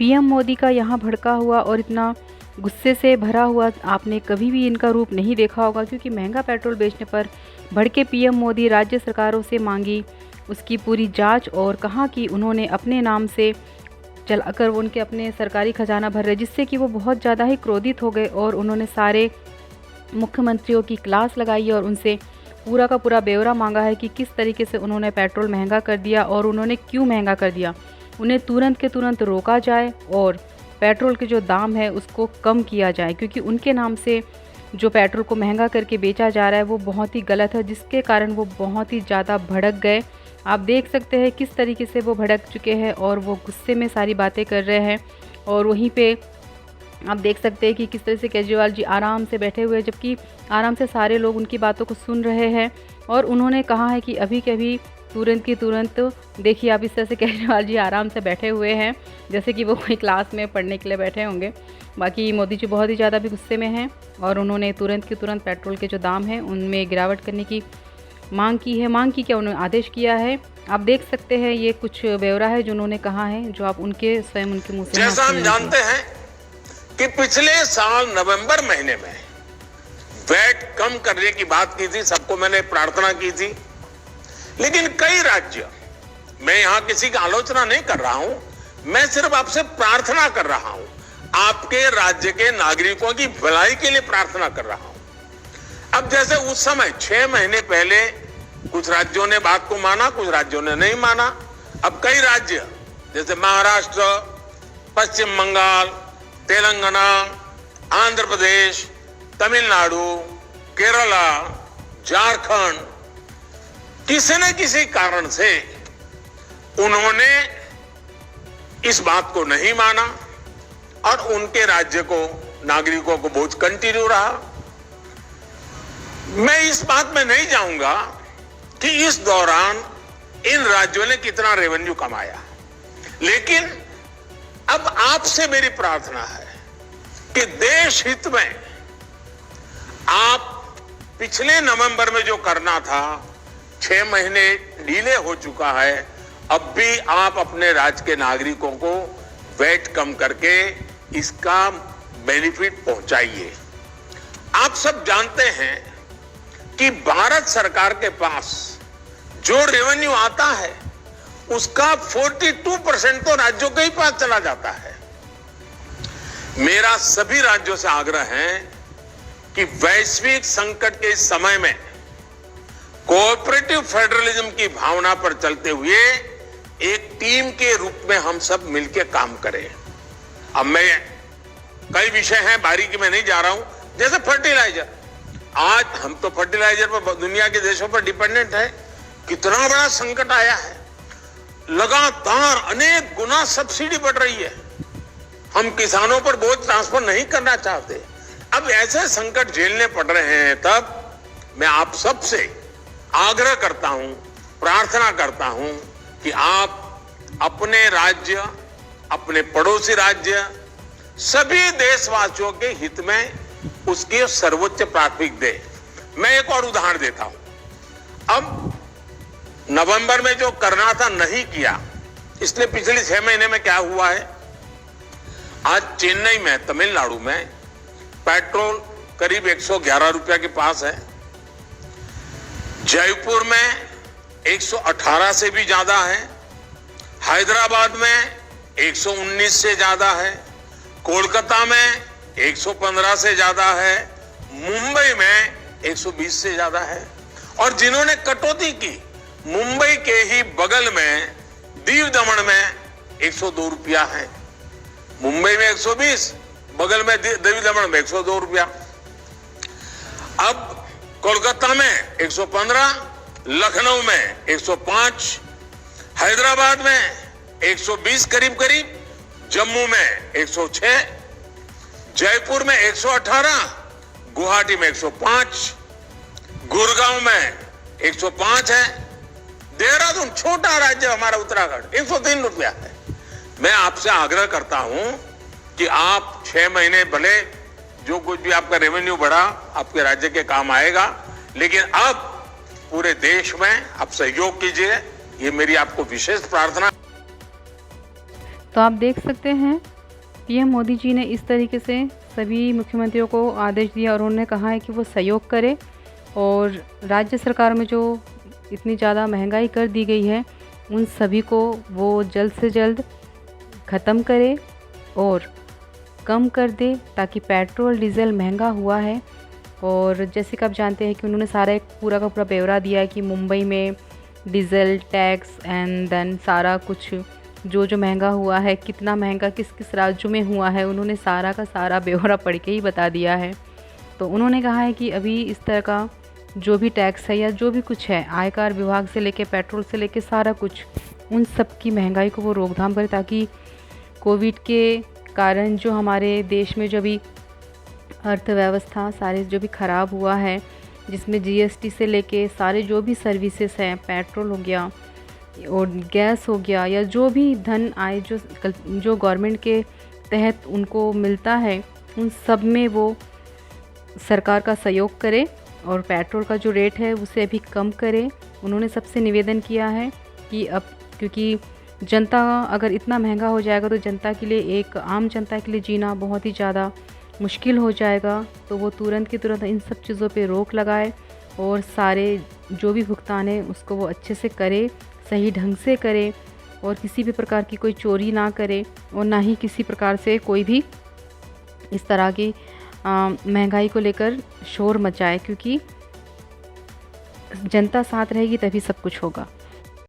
PM Modi का यहाँ भड़का हुआ और इतना गुस्से से भरा हुआ आपने कभी भी इनका रूप नहीं देखा होगा, क्योंकि महंगा पेट्रोल बेचने पर भड़के पीएम मोदी राज्य सरकारों से मांगी उसकी पूरी जांच और कहा कि उन्होंने अपने नाम से चलाकर वो उनके अपने सरकारी खजाना भर रहे, जिससे कि वो बहुत ज़्यादा ही क्रोधित हो गए और उन्होंने सारे मुख्यमंत्रियों की क्लास लगाई और उनसे पूरा का पूरा ब्यौरा मांगा है कि किस तरीके से उन्होंने पेट्रोल महंगा कर दिया और उन्होंने क्यों महंगा कर दिया। उन्हें तुरंत के तुरंत रोका जाए और पेट्रोल के जो दाम है उसको कम किया जाए, क्योंकि उनके नाम से जो पेट्रोल को महंगा करके बेचा जा रहा है वो बहुत ही गलत है, जिसके कारण वो बहुत ही ज़्यादा भड़क गए। आप देख सकते हैं किस तरीके से वो भड़क चुके हैं और वो गुस्से में सारी बातें कर रहे हैं। और वहीं पे आप देख सकते हैं कि किस तरह से केजरीवाल जी आराम से बैठे हुए हैं, जबकि आराम से सारे लोग उनकी बातों को सुन रहे हैं। और उन्होंने कहा है कि अभी के अभी तुरंत की तुरंत, देखिए आप इस तरह से केजरीवाल जी आराम से बैठे हुए हैं जैसे कि वो कोई क्लास में पढ़ने के लिए बैठे होंगे। बाकी मोदी जी बहुत ही ज़्यादा भी गुस्से में हैं और उन्होंने तुरंत की तुरंत पेट्रोल के जो दाम हैं उनमें गिरावट करने की मांग की है। मांग की क्या, उन्होंने आदेश किया है। आप देख सकते हैं ये कुछ ब्यौरा है जो उन्होंने कहा है, जो आप उनके स्वयं उनके मुंह से। जैसा हम जानते हैं कि पिछले साल नवंबर महीने में वैट कम करने की बात की थी, सबको मैंने प्रार्थना की थी, लेकिन कई राज्य, मैं यहां किसी की आलोचना नहीं कर रहा हूं, मैं सिर्फ आपसे प्रार्थना कर रहा हूं, आपके राज्य के नागरिकों की भलाई के लिए प्रार्थना कर रहा हूं। अब जैसे उस समय 6 महीने पहले कुछ राज्यों ने बात को माना, कुछ राज्यों ने नहीं माना। अब कई राज्य जैसे महाराष्ट्र, पश्चिम बंगाल, तेलंगाना, आंध्र प्रदेश, तमिलनाडु, केरला, झारखंड, किसी न किसी कारण से उन्होंने इस बात को नहीं माना और उनके राज्य को, नागरिकों को बोझ कंटिन्यू रहा। मैं इस बात में नहीं जाऊंगा कि इस दौरान इन राज्यों ने कितना रेवेन्यू कमाया, लेकिन अब आपसे मेरी प्रार्थना है कि देश हित में आप पिछले नवंबर में जो करना था, 6 महीने डिले हो चुका है, अब भी आप अपने राज्य के नागरिकों को वैट कम करके इसका बेनिफिट पहुंचाइए। आप सब जानते हैं कि भारत सरकार के पास जो रेवेन्यू आता है उसका 42% तो राज्यों के ही पास चला जाता है। मेरा सभी राज्यों से आग्रह है कि वैश्विक संकट के इस समय में कोऑपरेटिव फेडरलिज्म की भावना पर चलते हुए एक टीम के रूप में हम सब मिलकर काम करें। अब मैं कई विषय हैं, बारीकी में नहीं जा रहा हूं, जैसे फर्टिलाइजर। आज हम तो फर्टिलाइजर पर दुनिया के देशों पर डिपेंडेंट है। कितना बड़ा संकट आया है, लगातार अनेक गुना सब्सिडी बढ़ रही है। हम किसानों पर बोझ ट्रांसफर नहीं करना चाहते। अब ऐसे संकट झेलने पड़ रहे हैं, तब मैं आप सबसे आग्रह करता हूं, प्रार्थना करता हूं कि आप अपने राज्य, अपने पड़ोसी राज्य, सभी देशवासियों के हित में उसकी सर्वोच्च प्राथमिकता दें। मैं एक और उदाहरण देता हूं। अब नवंबर में जो करना था नहीं किया, इसलिए पिछले 6 महीने में क्या हुआ है, आज चेन्नई में, तमिलनाडु में पेट्रोल करीब 111 रुपया के पास है। जयपुर में 118 से भी ज्यादा है। हैदराबाद में 119 से ज्यादा है। कोलकाता में 115 से ज्यादा है। मुंबई में 120 से ज्यादा है। और जिन्होंने कटौती की, मुंबई के ही बगल में दीव दमन में 102 रुपया है। मुंबई में 120, बगल में दीव दमन में 102 रुपया। अब कोलकाता में 115, लखनऊ में 105, हैदराबाद में 120 करीब, जम्मू में 106, जयपुर में 118, गुवाहाटी में 105, गुड़गांव में 105 है। देहरादून, छोटा राज्य हमारा उत्तराखंड, 103 रुपया है। मैं आपसे आग्रह करता हूं कि आप 6 महीने भले जो कुछ भी आपका रेवेन्यू बढ़ा आपके राज्य के काम आएगा, लेकिन अब पूरे देश में आप सहयोग कीजिए, ये मेरी आपको विशेष प्रार्थना। तो आप देख सकते हैं पीएम मोदी जी ने इस तरीके से सभी मुख्यमंत्रियों को आदेश दिया और उन्होंने कहा है कि वो सहयोग करें और राज्य सरकार में जो इतनी ज़्यादा महंगाई कर दी गई है उन सभी को वो जल्द से जल्द ख़त्म करे और कम कर दे, ताकि पेट्रोल डीज़ल महंगा हुआ है। और जैसे कि आप जानते हैं कि उन्होंने सारा एक पूरा का पूरा ब्यौरा दिया है कि मुंबई में डीज़ल टैक्स एंड देन सारा कुछ जो महंगा हुआ है, कितना महंगा किस किस राज्यों में हुआ है, उन्होंने सारा का सारा ब्यौरा पढ़ के ही बता दिया है। तो उन्होंने कहा है कि अभी इस तरह का जो भी टैक्स है या जो भी कुछ है, आयकर विभाग से लेके पेट्रोल से लेके सारा कुछ, उन सब की महंगाई को वो रोकथाम करे, ताकि कोविड के कारण जो हमारे देश में जो भी अर्थव्यवस्था सारे जो भी ख़राब हुआ है, जिसमें जीएसटी से लेके सारे जो भी सर्विसेज हैं, पेट्रोल हो गया और गैस हो गया, या जो भी धन आय जो गवर्नमेंट के तहत उनको मिलता है, उन सब में वो सरकार का सहयोग करे और पेट्रोल का जो रेट है उसे अभी कम करे। उन्होंने सबसे निवेदन किया है कि अब, क्योंकि जनता अगर इतना महंगा हो जाएगा तो जनता के लिए, एक आम जनता के लिए जीना बहुत ही ज़्यादा मुश्किल हो जाएगा। तो वो तुरंत की तुरंत इन सब चीज़ों पे रोक लगाए और सारे जो भी भुगतान है उसको वो अच्छे से करे, सही ढंग से करे और किसी भी प्रकार की कोई चोरी ना करे और ना ही किसी प्रकार से कोई भी इस तरह की महंगाई को लेकर शोर मचाए, क्योंकि जनता साथ रहेगी तभी सब कुछ होगा।